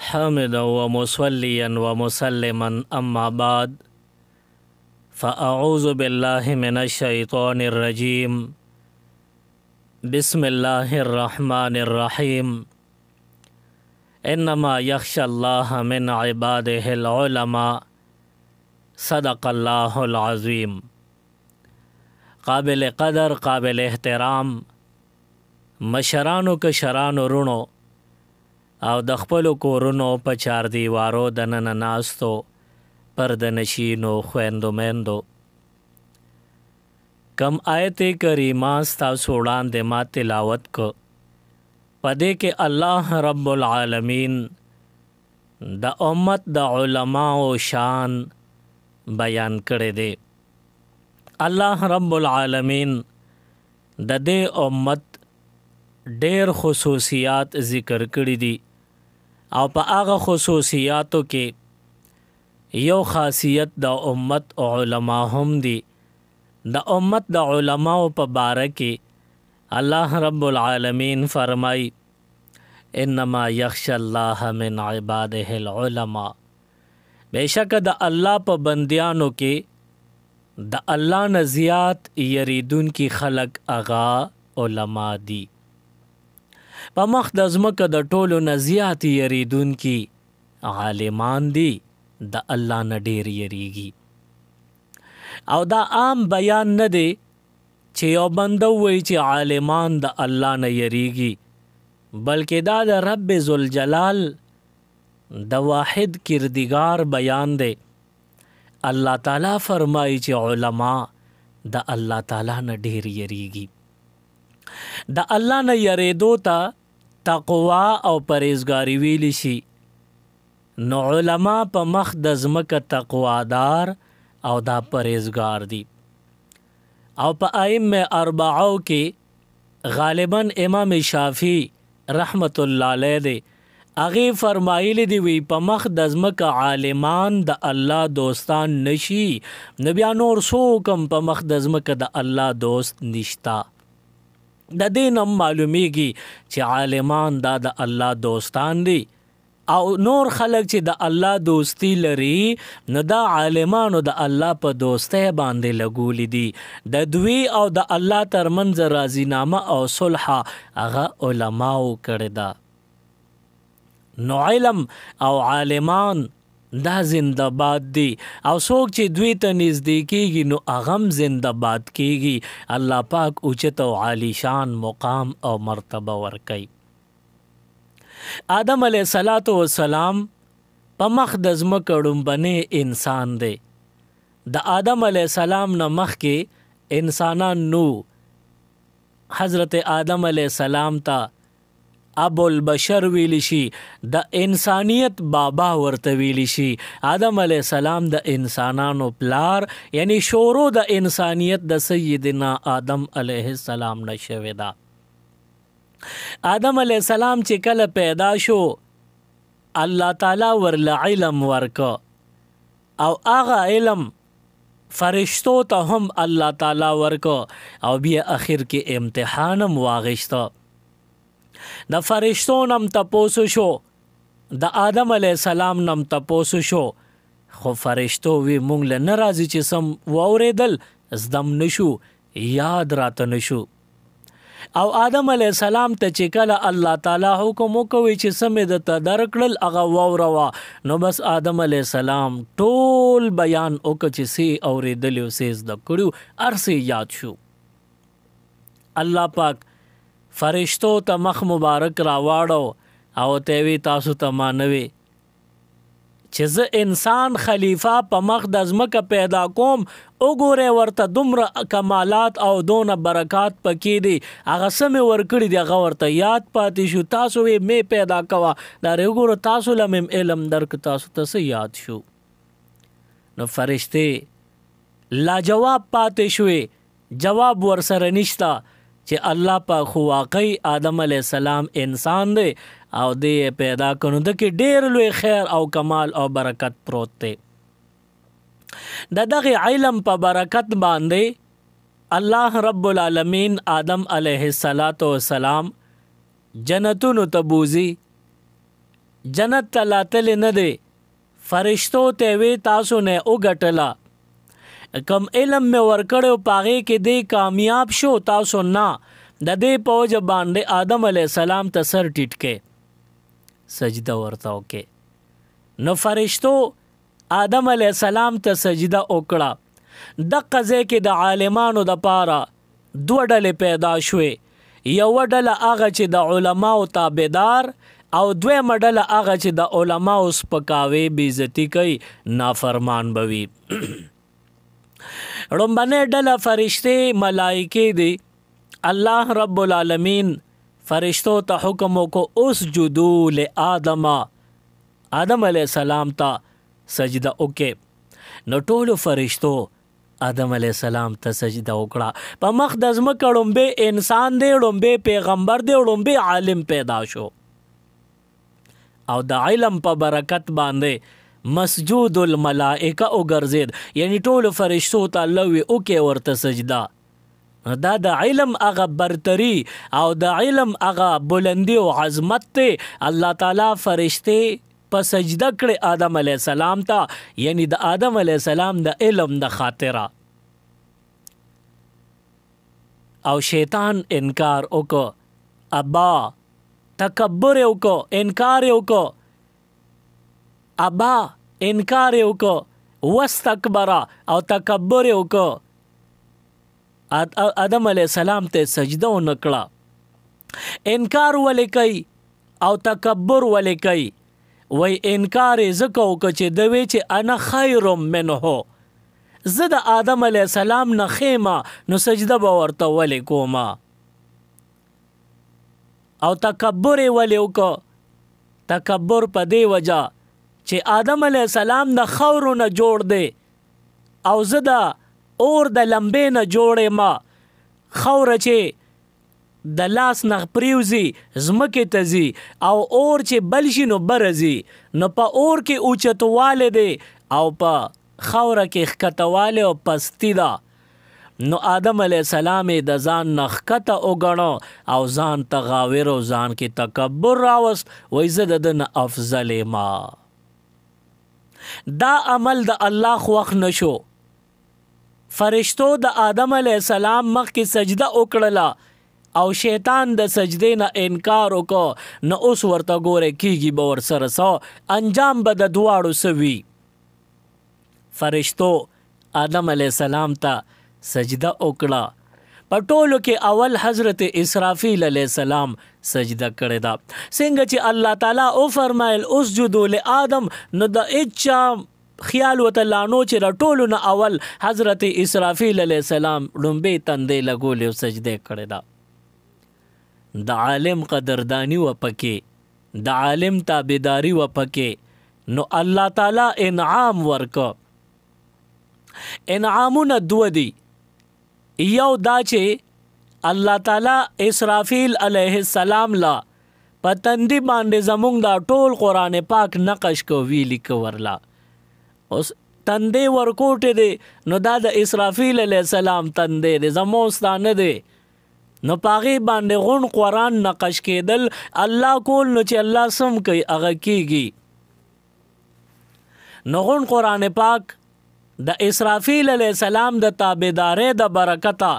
हामिदा व मुसल्लियन व मुसल्लिमन अम्मा बाद फ़अऊज़ु बिल्लाहि मिनश शैतानिर रजीम बिस्मिल्लाहिर रहमानिर रहीम इन्नमा यख्शल्लाह मिन इबादिहिल उलमा सदक़ल्लाहुल अज़ीम। काबिल क़दर काबिल एहतराम मशरानो के शरानो रुणो او د خپلو کورونو په چار دیوارو دننه ناستو پردنشینو خویندو میندو کم آیت کریمه ستاسو وړاندې ما تلاوت کو پدې کې الله رب العالمین د امت د علماو شان بیان کړی دی۔ الله رب العالمین د دې امت ډېر خصوصیات ذکر کړي دي او په هغه خصوصیاتو کې یو خاصیت د امت علما هم دي۔ د امت د علماو په باره کې الله رب العالمین فرمای انما یخشى الله من عباده العلماء، بیشک د الله په بندیانو کې د الله نه زیات یریدون کی خلق اغا علما دي۔ په مخ د ځمکه د ټولو نه زیات یریدون کی عالمان دي، د الله نه ډیر یریږي۔ او دا عام بیان نه دی چې یو بنده وایي چې عالمان د الله نه یریږي، بلکې دا د رب ذوالجلال د واحد کردگار بیان دی۔ الله تعالی فرمایي چې علما د الله تعالی نه ډیر یریږي۔ د الله نه یریدو ته تقوا او پرهیزګاری ویلی شي، نو علما په مخ د ځمکه تقوادار او دا پرهیزګار دي۔ او په ائمه اربعو کې غالبا امام شافعی رحمت الله علیه دی، هغه فرمایلی دی وی په مخ د ځمکه عالمان د الله دوستان نشي، نو بیا نور څوک په مخ د ځمکه د الله دوست نشتا۔ د دین هم معلومیږي چې عالمان دا د الله دوستان دي، او نور خلق چې د الله دوستی لري نو دا عالمانو د الله په دوستی باندې لګولی دي، د دوی او د الله ترمنځ راضینامه او صلح هغه علماو کړی ده۔ نو علم او عالمان دا زنده باد دی، او څوک چې دوی ته نږدې کیږي نو اغم زنده باد کیږي، الله پاک اوچت او عالی شان مقام او مرتبه ورکي۔ آدم علیه السلام په مخ د ځمکه ړومبنی انسان دی۔ د آدم علیه السلام نه مخکې انسانان نو، حضرت آدم علیه السلام ته ابو البشر ویلی شي، د انسانیت بابا ورته ویلی شي۔ آدم علیه السلام د انسانانو پلار، یعنی شورو د انسانیت د سیدنا آدم علیه السلام نشوي دا۔ آدم علیه السلام چې کله پیدا شو الله تعالی ورله علم ورکا، او هغه علم فرشتو ته هم الله تعالی ورکا، او بیا اخر کې امتحانم واغشتا۔ د فرشتو نم تپوسو شو، د آدم علیه السلام نم تپوسو شو، خو فرشتو وی مونږ له ناراضي چې سم واوریدل زدم نشو، یاد راته نشو۔ او آدم علیه السلام ته چې کله الله تعالی حکم وکوي چې سمې د ته درکړل هغه واوروا، نو بس آدم علیه السلام ټول بیان وکړ چې سی اوریدل او سی زده کړو، ارسه یاد شو۔ الله پاک فرشتو ته مخ مبارک راواړو او ته وی تاسو ته مانوي چې زه انسان خلیفہ په مخ د ځمکه پیدا کوم، وګوره ورته دومره کمالات او دونه برکات پکې دي، هغه سمې ورکړي دي، هغه ورته یاد پاتې شو، تاسو وی مې پیدا کوا دا وګوره تاسو لمم علم درک، تاسو ته یاد شو۔ نو فرشته لاجواب پاتې شوې، جواب ورسره نشتا چې الله پاک خو واقعي آدم علیه السلام انسان دی او دی پیدا کړو، د کې ډېر لوی خیر او کمال او برکت پروت دی۔ د دغه علم په برکت باندې الله رب العالمین آدم علیه السلام جنتونو ته بوزي، جنت ته لاتلی نه دی. فرشتو ته وی تاسو نه وګټله، کم علم مې ورکړو پاغې کې دی کامیاب شو، تاسو نه. د دې په وجه باندې آدم علیه السلام ته سر ټیټ کې سجده ورته وکړې. نو فرشتو آدم علیه السلام ته سجده وکړه. دغه ځای کې د عالمانو دپاره دوه ډلې پیدا شوې. یوه ډله هغه چې د علماو تابعدار او دویمه ډله هغه چې د علماو سپکاوی بېعزتي کوي، نافرمان به وي. ړومبنۍ ډله فرشتې ملایکې دي. الله رب العالمین فرشتو ته حکم وکړو اسجدو لآدم، آدم علیه السلام ته سجده وکړې. نو ټولو فرشتو آدم علیه السلام ته سجده وکړه. په مخ د ځمکه ړومبی انسان دی، ړومبی پیغمبر دی، ړومبی عالم پیدا شو. او د علم په برکت باندې مسجود الملائکه وګرځید. یعنی ټولو فرشتو ته الله وی وکړې ورته سجده. دا د علم هغه برتری او د علم هغه بلندی او عظمت ته الله تعالی فرشتې په سجده کړې آدم علیه السلام ته. یعنی د آدم علیه السلام د علم د خاطره. او شیطان انکار وکړو، ابا تکبر وکړو، انکار وکړو، ابا انکار وکړو، واستکبر او تکبر وکړو. آدم علیه السلام ته سجده ونه کړه. انکار ولې کوي او تکبر ولې کوي؟ وای انکار یې ځکه وکړه چې د وی چې انا خیر منه، زه د آدم علیه السلام نه ښه ما، نو سجده به ورته ولې کومه. او تکبر یې ولې وکړه؟ تکبر په دې وجه چې آدم علیه السلام د خاورو نه جوړ دی او زه د اور د لمبې نه جوړې ما. خوره چې د لاس نه پریوزي ځمکې ته ځي او اور چې بل شي نو بره ځي. نو په اور کې اوچتوالی دی او په خوره کې ښکتوالی او پستی ده. نو آدم علیه السلام د ځان نه ښکته وګڼو او ځان ته غاور او ځان کې تکبر راوست. وایي زه د ده نه افضل ما. دا عمل د الله خوښ نشو. فرشتو د آدم علیه السلام مخکې سجده وکړله او شیطان د سجدې نه انکار وکړو. نو اوس ورته ګوره کیږي به ورسره څه، انجام به د دواړو څه وي. فرشتو آدم علیه السلام ته سجده وکړه. په ټولو کې اول حضرت اسرافیل علیه السلام سجده کړې ده. څنګه چې الله تعالی او فرمایل اسجدوا لآدم، نو د هیچ خیال وته لانو چې د ټولو نه اول حضرت اسرافیل علیه السلام ړومبې تندې لګولې او سجده کړې ده. د عالم قدردانی و پکې، د عالم تابعداري و پکې. نو الله تعالی انعام ورکو. انعامونه دوه دي. یو دا چې الله تعالی اسرافیل علیه السلام لا په تندي باندې زمونږ دا ټول قرآن پاک نقش کو ویلی کو ورلا. اوس تندې ورکوټې دی، نو دا د اسرافیل علیه السلام تندې دی، زموستا نه دی. نو پاغې باندې غون قرآن نقش کېدل الله کول، نو چې الله سم کوي هغه کېږي. نو غون قرآن پاک د اسرافیل علیه السلام د تابعدارۍ د برکته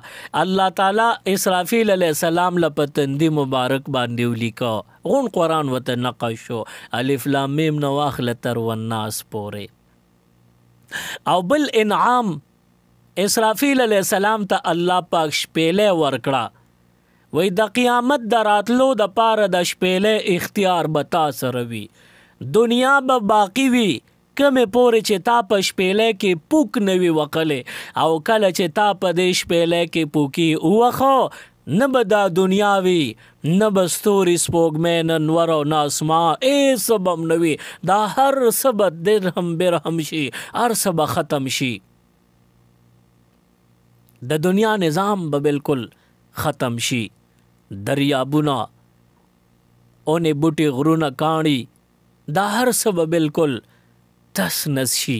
الله تعالی اسرافیل علیه السلام له په تندي مبارک باندې ولیکو. غون قرآن ورته نقش شو، الف لام میم نه واخله تر والناس پورې. او بل انعام اسرافیل علیه السلام ته الله پاک شپېلې ورکړه. وی د قیامت د راتلو د پاره د شپېلې اختیار به تا سره وي. دنیا به باقی وي کمې پورې چې تا په شپېلې کې پوک نه وي وقلې. او کله چې تا په دې شپېلې کې پوکي ووخو، نه به دا دنیا وي، نه به ستوري سپوږمۍ نه نور او نه اسمان، هېڅ به هم نه وي. دا هر څه به درهم برهم شي، هر څه به ختم شي. د دنیا نظام به بالکل ختم شي. دریابونه، اونې بوټي، غرونه، کاڼي، دا هر څه به بالکل تس نس شي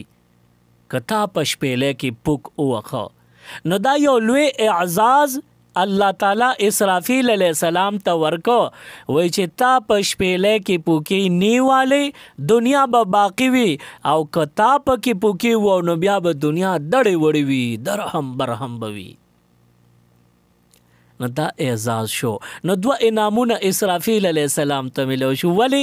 که تا په شپېلې کې پوک ووخه. نو دا یو لوی اعزاز الله تعالی اسرافیل علیہ السلام ته ورکو وای چې تا په شپېلې کې پوکی نیواله دنیا به باقی وي او کتا په کې پوکی و نو بیا به دنیا دړې وړې وي درهم برهم به وي. نو دا اعزاز شو. نو دوه انعامونه اسرافیل علیہ السلام ته ملو شو. ولی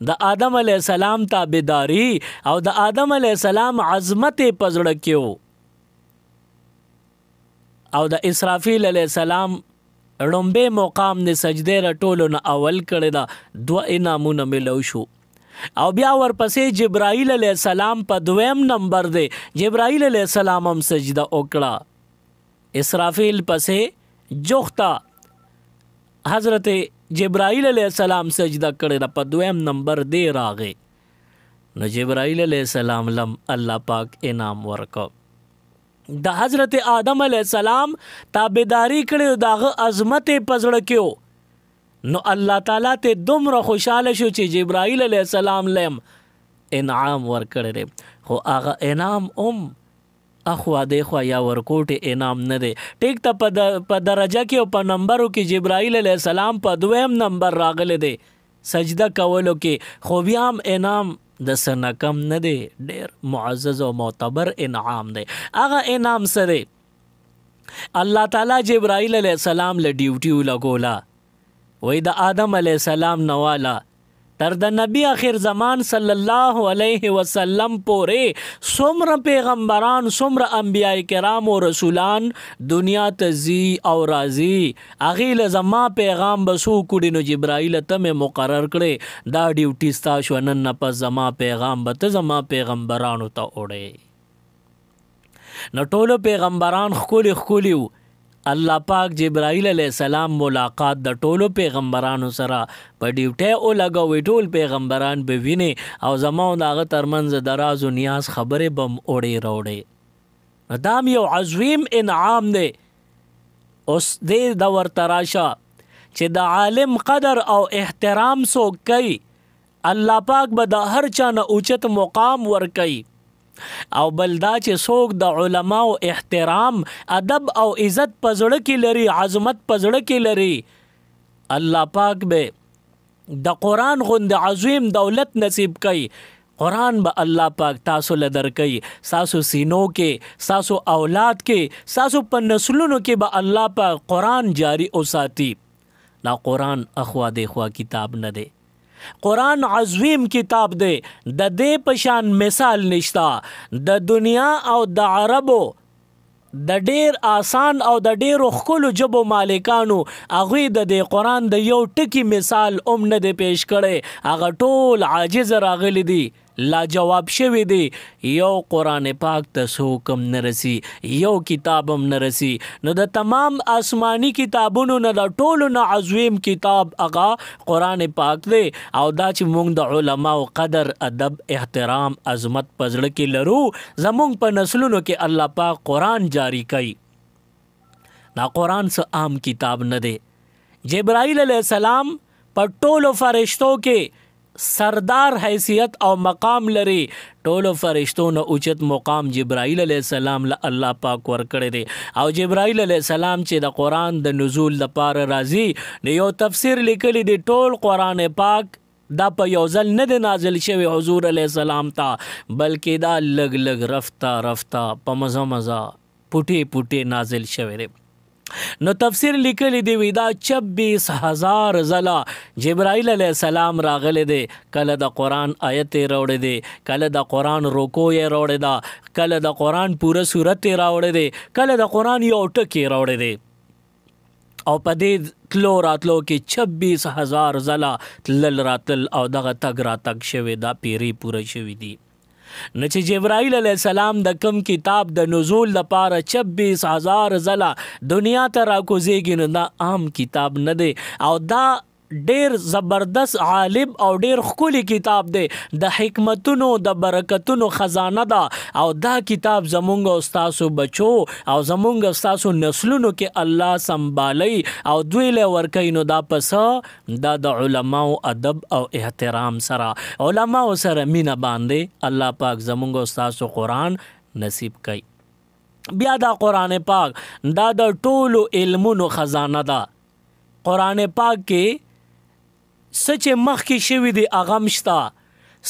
د آدم علیہ السلام تابعداري او د آدم علیہ السلام عظمت پزړه کېو او د اسرافیل علیہ السلام ړومبه مقام د سجده رټولو نه اول کړی دا دوه انعامونه ملو شو. او بیا ورپسې جبرائیل علیہ السلام په دویم نمبر دی. جبرائیل علیہ السلام هم سجده وکړه. اسرافیل پسې جوختا حضرت جبرائیل علیہ السلام سجدہ کړی په دویم نمبر دی راغی. نو جبرائیل علیہ السلام لم الله پاک انعام ورکو. د حضرت آدم علیہ السلام تابعداري کړی داغه عظمت پزړه کېو. نو الله تعالی ته دومره خوشاله شو چې جبرائیل علیہ السلام لم انعام ورکړی. خو هغه انعام اخوا دیخوا یا ورکوټ انعام نه دی. ټیک ته په درجه کې او په نمبرو کې جبرائیل علیہ السلام په دویم نمبر راغلی دی سجده کولو کې. خو بیا هم انعام د څه نه کم نه دی، ډېر معزز او معتبر انعام دی. هغه انعام سره الله تعالی جبرائیل علیہ السلام له ډیوټي لګولا. وای د آدم علیہ السلام نوالا تر د نبی آخر زمان صلی الله علیه وسلم پورې څومره پیغمبران څومره انبیاء کرام او رسولان دنیا ته زی او راځي هغې له زما پیغام به څوک وړي. نو جبرائیل ته مې مقرر کړی دا ډیوټي ستا شوه، نن نه پس زما پیغام به ته زما پیغمبرانو ته وړی. نو ټولو پیغمبران ښکلي ښکلي وو. الله پاک جبرائیل علیہ السلام ملاقات د ټولو پیغمبرانو سره په ډیوټي او لګوي. ټول پیغمبران به ویني او زما او هغه ترمنځ د راز او نیاز خبرې بم اوړې راوړې. دام یو عظیم انعام دی. اوس دې د ورته راشه چې د عالم قدر او احترام څوک کوي الله پاک به د هر چا نه اوچت مقام ورکوي. او بلدا چې څوک د علماو احترام ادب او عزت پزړه کې لري، عظمت پزړه کې لري، الله پاک به د قرآن غوند عظیم دولت نصیب کوي. قرآن به الله پاک تاسو له درکوي. ساسو سینو کې، ساسو اولاد کې، ساسو په نسلونو کې به الله پاک قرآن جاری اوساتي. نا قرآن اخوا دیخوا کتاب نه دی. قرآن عظیم کتاب دی. د دې پشان مثال نشتا. د دنیا او د عربو د ډیر آسان او د ډیرو ښکلو ژبو مالکانو هغوی د دې قرآن د یو ټکي مثال نه دی پیش کړی. هغه ټول عاجز راغلی دی، لاجواب شوی دی. یو قرآن پاک ته څوک هم نه رسي، یو کتاب هم نه رسي. نو د تمام آسمانی کتابونو نه د ټولو نه عظیم کتاب هغه قرآن پاک دی. او دا چې موږ د علماو قدر ادب احترام عظمت په زړه کې لرو، زموږ په نسلونو کې الله پاک قرآن جاری کوي. دا قرآن څه عام کتاب نه دی. جبرائیل علیہ السلام په ټولو فرشتو کې سردار حیثیت او مقام لري. ټولو فرشتو نه اوچت مقام جبرائیل علیہ السلام له الله پاک ورکړی دی. او جبرائیل علیہ السلام چې د قرآن د نزول لپاره راځي نو یو تفسیر لیکلی دی ټول قرآن پاک دا په یو ځل نه دی نازل شوی حضور علیہ السلام ته، بلکې دا لږ لږ رفته رفته په مزه مزه پوټې پوټې نازل شوی دی. نو تفسیر لیکلی دی وی دا 26,000 ځله جبرائیل علیہ السلام راغلی دی. کله د قرآن آیت راوړی دی، کله د قرآن رکو یې راوړی ده، کله د قرآن پوره صورت یې راوړی دی، کله د قرآن یو ټکی راوړی دی. او په دې تلو راتلو کې 26,000 ځله تلل راتل او دغه تګ راتګ شوی دا پیری پوره شوی دی. نو چې جبرائیل علیہ السلام د کم کتاب د نزول لپاره 26,000 ځله دنیا ته راکوزیږي نو دا عام کتاب نه دی. او دا ډیر زبردست عالم او ډیر ښکلی کتاب دی، د حکمتونو د برکتونو خزانه ده. او دا کتاب زمونږ او ستاسو بچو او زمونږ او ستاسو نسلونو کې الله سنبالی او دوی له ورکوي. نو دا پس دا د علماو ادب او احترام سره، علماو سره مینه باندې الله پاک زمونږ او ستاسو قرآن نصیب کوي. بیا دا قرآن پاک دا د ټولو علمونو خزانه ده. قرآن پاک کې څه چې مخکې شوي دي هغه هم شته،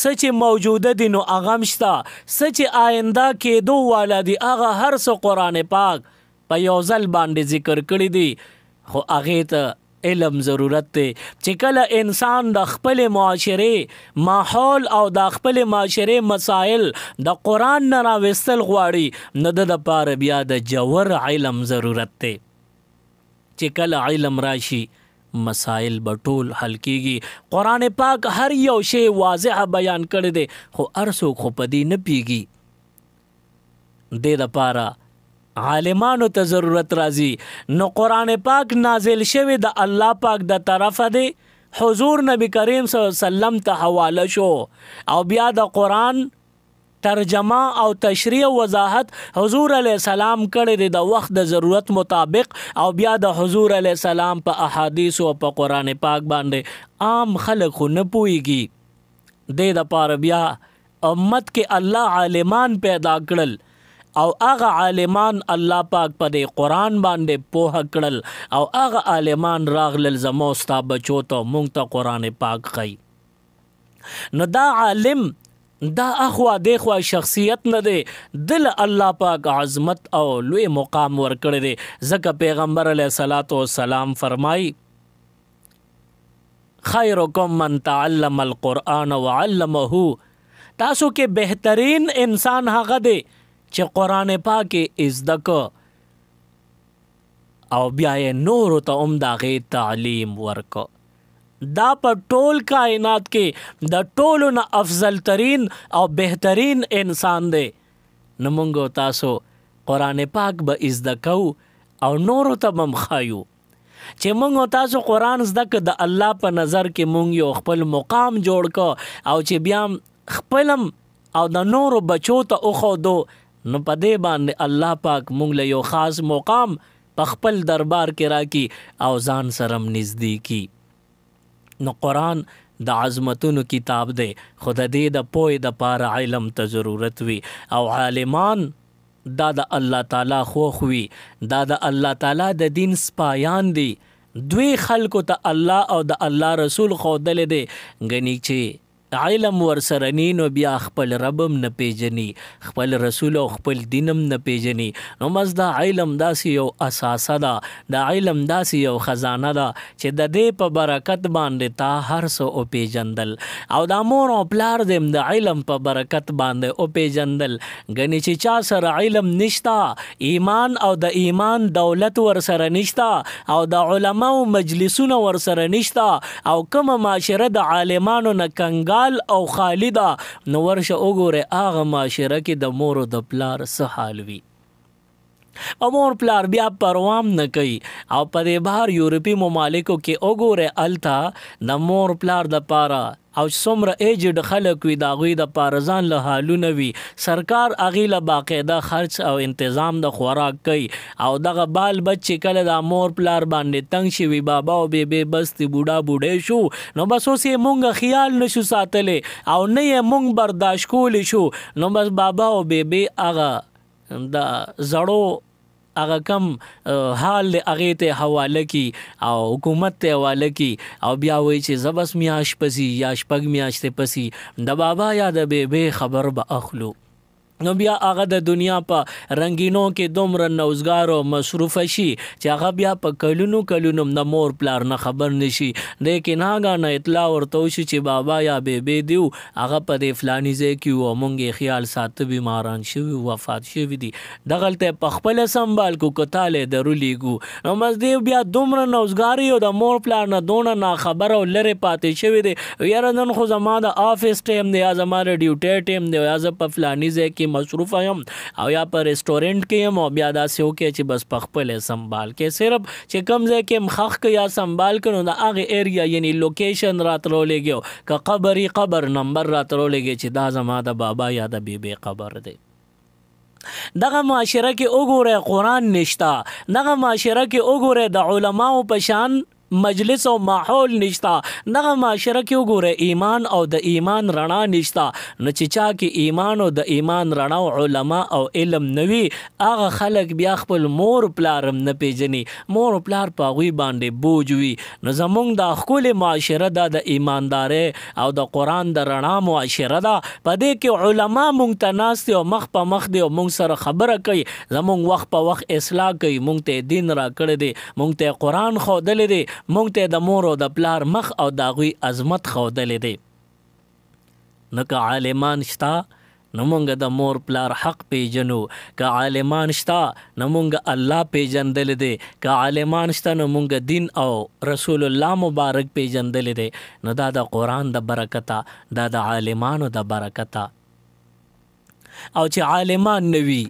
څه چې موجوده دي نو هغه هم شته، څه چې آینده کېدو والا دي هغه هر څه قرآن پاک په یو ځل باندې ذکر کړي دي. خو هغې ته علم ضرورت دی چې کله انسان د خپل معاشرې ماحول او د خپل معاشرې مسائل د قرآن نه راوستل غواړي نو د دپاره بیا د جوور علم ضرورت دی چې کله علم راشي مسائل به ټول حل کیږي. قرآن پاک هر یو شی واضح بیان کړی دی خو هر څوک خو په دې نه پیږي. دې دپاره عالمانو ته ضرورت راځي نو قرآن پاک نازل شوی د الله پاک د طرفه دی، حضور نبی کریم صلی الله علیه وسلم ته حواله شو او بیا د قرآن ترجمه او تشریح وضاحت حضور علیه السلام کړی دی د وخت د ضرورت مطابق او بیا د حضور علیه السلام په احادیث او په قرآن پاک باندې عام خلک خو نه پوهیږي. دې دپاره بیا امت کې الله عالمان پیدا کړل او هغه عالمان الله پاک په دې قرآن باندې پوهه کړل او هغه عالمان راغلل زمو ستا بچو ته مونږ ته قرآن پاک ښیي. نو دا عالم دا اخوا دیخوا شخصیت نه دی، دل الله پاک عظمت او لوی مقام ورکړی دی. ځکه پیغمبر علیه الصلاة والسلام فرمایي خیرکم من تعلم القرآن وعلمه، تاسو کې بهترین انسان هغه دی چې قرآن پاک زده کو او بیا یې نورو ته هم د هغې تعلیم ورکو. دا په ټول کائنات کې د ټولو نه افضل ترین او بهترین انسان دی. نو موږ تاسو قرآن پاک به زده کوو او نورو ته به هم ښایو چې موږ تاسو قرآن زده که د الله په نظر کې موږ یو خپل مقام جوړ کو او چې بیا خپلم او د نورو بچو ته وښودو نو په دې باندې الله پاک موږ له یو خاص مقام په خپل دربار کې راکړي او ځان سره هم نږدې کړي. نو قرآن د عظمتونو کتاب دی خو د دې د پوهې دپاره علم ته ضرورت وي او عالمان دا د الله تعالی خوښ وي، دا د الله تعالی د دین سپایان دي. دوی خلکو ته الله او د الله رسول ښودلی دی ګني چې علم ورسره نی نو بیا خپل ربم نه پیژني، خپل رسول او خپل دینم نه پیژني. نو مز دا علم داسې یو اساسه ده، دا علم داسې یو خزانه ده چې د دې په برکت باندې تا هر څه وپیژندل او دا مور او پلار دې د علم په برکت باندې وپیژندل. ګنې چې چا سره علم نشتا، ایمان او د ایمان دولت ورسره نشتا او د علماو مجلسونه ورسره نشتا او کومه معاشره د عالمانو نه کنګال او خالده نو ورشه وګوره هغه معاشره کې د مور او د پلار څه حال وي. او مور پلار بیا پروام نه کوي او په دې بهر یورپي ممالکو کې وګوره الته د مور پلار د پاره او څومره ایجډ خلک وي د هغوی دپاره ځان له حالونه وي، سرکار هغې له باقاعده خرچ او انتظام د خوراک کوي او دغه بال بچ چې کله د مور پلار باندې تنګ شوي بابا او بیبي بس دی بوډا بوډۍ شو نو بس اوس یې مونږ خیال نشو ساتلی او نه یې مونږ برداشت کولی شو نو بس بابا او بیبي هغه د زړو هغه کم حال دی هغې ته حواله کی او حکومت ته حواله کی او بیا وایي چې زه بس میاشت پسې یا شپږ میاشتې پسې د بابا یا د بیبي خبر به اخلو. نو بیا هغه د دنیا په رنگینو کې دومره نوزګار او مصروفه شي چې هغه بیا په کلونو کلونو د مور پلار نه خبر نشي. لیکن هغه نه اطلاع ورته وشي چې بابا یا بیبي دیو هغه په دې فلاني ځای کې و مونږ یې خیال ساته بیماران شوي وفات شوي دي دغلته په خپله سنبال کو کتالی درولیږو نو مز دی بیا دومره نوزګاري او د مور پلار نه دونه ناخبره او لرې پاتې شوي دی یاره نن خو زما د آفس ټایم دی یا زما د ډیوټي ټایم دی یا زه په فلاني ځای کې مصروف یم او یا په ریسټورنټ کې یم او بیا داسې وکړې چې بس په خپل سنبال کې صرف چې کوم ځای کې مخخ که یا سنبال که نو د هغې ایریا یعنی لوکیشن راته راولېږي که قبر قبر نمبر راته راولېږي چې دا زما د بابا یا د بیبي قبر دی. دغه معاشره کې وګوره قرآن نشته، دغه معاشره کې وګوره د علماو په شان مجلس او ماحول نشتا دغه معاشره کې وګوره ایمان او د ایمان رڼا نشتا نو چې چا کې ایمان او د ایمان رڼا او علما او علم نوي هغه خلک بیا خپل مور پلارم نه پیژني مور پلار په هغوی باندې بوج وي نو زمونږ د ښکلې معاشره دا د ایماندارۍ او د قرآن د رڼا معاشره ده په دې کې علما مونږ ته ناست دي او مخ په مخ دي او مونږ سره خبره کوي زمونږ وخت په وخت اصلاح کوي مونږ ته دین را کړی دی مونږ ته قرآن ښودلی دی مونږ ته د مور او د پلار مخ او د هغوی عظمت ښودلی دی نو که عالمان شته نو مونږ د مور پلار حق پیژنو که عالمان شته نو مونږ الله پیژندلی دی که عالمان شته نو مونږ دین او رسول الله مبارک پیژندلی دی نو دا د قرآن د برکته دا د عالمانو د برکته او چې عالمان نوي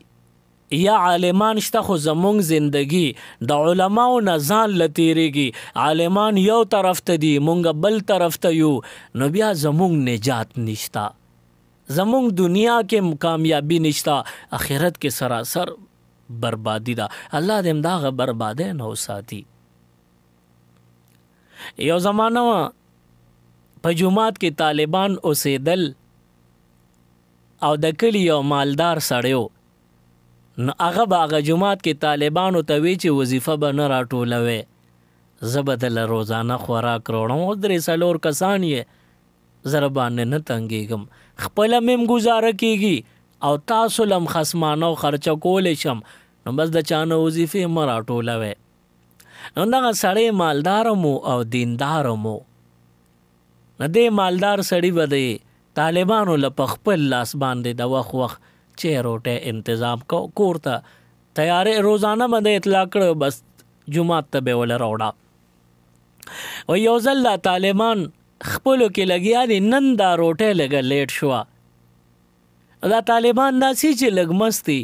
یا عالمان شته خو زمونږ زندگی د علماو نه ځان له تیریږي عالمان یو طرف ته دي مونږ بل طرف ته یو نو بیا زمونږ نجات نشته زمونږ دنیا کې کامیابی نشته آخرت کې سراسر بربادی ده الله دې همدغه بربادۍ نه وساتي یو زمانه په جومات کې طالبان اوسېدل او د کلي یو مالدار سړی و نو هغه به هغه جومات کې طالبانو ته وی چې وظیفه به نه راټولوې زه به دله روزانه خوراک راوړم اوس 3-4 کسان یې زه راباندې نه تنګېږم خپله مې ګزاره کېږي او تاسو له هم خصمانه او خرچه کولی شم نو بس د چا نه وظیفې مه راټولوئ نو دغه سړی مالدار مو او دیندار مو نو دې مالدار سړي به دی طالبانو له په خپل لاس باندې د وخت چې روټۍ انتظام کور ته تیارې روزانه باندې اطلاع کړه بس جومات ته به وله راوړه و یو ځل دا طالبان خپلو کې لګیا دي نن دا روټۍ لږه لیټ شوه دا طالبان داسې چې لږ مست دي